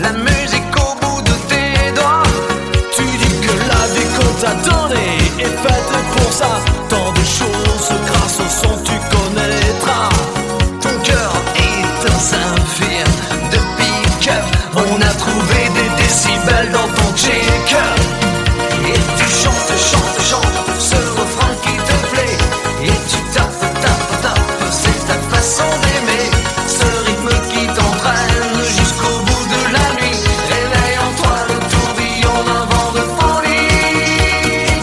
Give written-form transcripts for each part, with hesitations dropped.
la musique au bout de tes doigts. Tu dis que la vie qu'on t'a donnée est faite pour ça. Tant de choses grâce au son tu connaîtras. Ton cœur est un saphir de pick-up. On a trouvé des décibels dans ton check-up. Et tu chantes, chantes, chantes ce refrain qui te plaît. Et tu tapes, tapes, tapes, c'est ta façon d'aimer. Ce rythme qui t'entraîne jusqu'au bout de la nuit. Réveille en toi le tourbillon d'un vent de folie.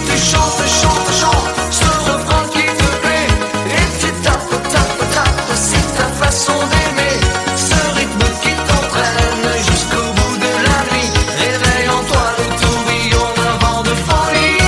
Tu chantes, chantes, chantes ce refrain qui te plaît. Et tu tapes, tapes, tapes, c'est ta façon d'aimer. Ce rythme qui t'entraîne jusqu'au bout de la nuit. Réveille en toi le tourbillon d'un vent de folie.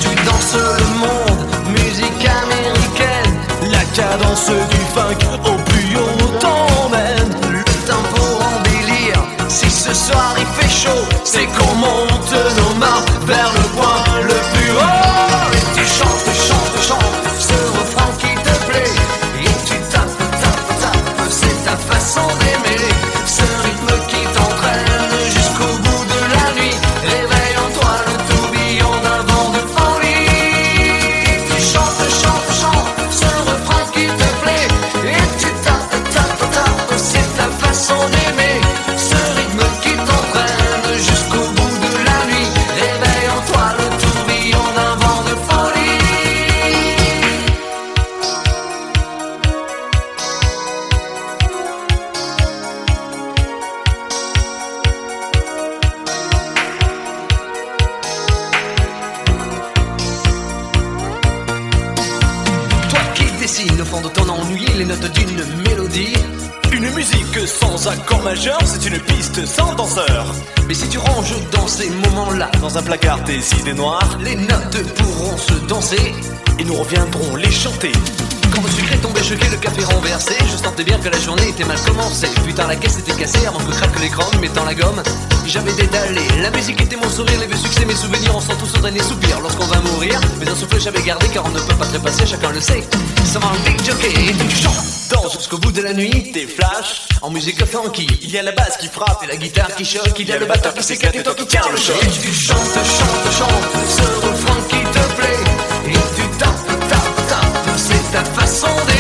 Tu danses le monde, musique américaine. La cadence du funk au plus haut t'emmène. Le tempo en délire, si ce soir il fait chaud, c'est qu'on monte nos mains vers le point le plus haut. Et tu chantes, chantes, chantes ce refrain qui te plaît. Et tu tapes, tapes, tapes, c'est ta façon d'aimer. Ce rythme qui t'entraîne jusqu'au bout de la nuit. Réveille en toi le tourbillon d'un vent de folie. Tu chantes, chantes, chantes ce refrain qui te plaît. Et tu tapes, tapes, tapes, c'est ta façon d'aimer. Ce rythme qui t'entraîne jusqu'au bout de la nuit. Réveille en toi le tourbillon d'un vent de folie. Toi qui dessines au fond de ton ennui les notes d'une mélodie. Une musique sans accord majeur, c'est une piste sans danseur. Mais si tu ranges dans ces moments-là dans un placard tes idées noires, les notes pourront se danser et nous reviendrons les chanter. Quand le sucre est tombé, choqué, le café renversé, je sentais bien que la journée était mal commencée. Putain, la caisse était cassée avant que craque l'écran, mettant la gomme. J'avais dédalé, la musique était mon sourire, les vieux succès, mes souvenirs, on sent tous au dernier soupir lorsqu'on va mourir. Mais un souffle j'avais gardé car on ne peut pas trépasser, chacun le sait. Ça va un big jockey et tu chantes, danse jusqu'au bout de la nuit. T'es flash en musique funky, il y a la basse qui frappe et la guitare qui choque, il y a le batteur qui s'éclate et toi qui tiens le choc. Et tu chantes, chantes, chantes ce refrain qui te plaît. Et tu tapes, tapes, tapes, c'est ta façon de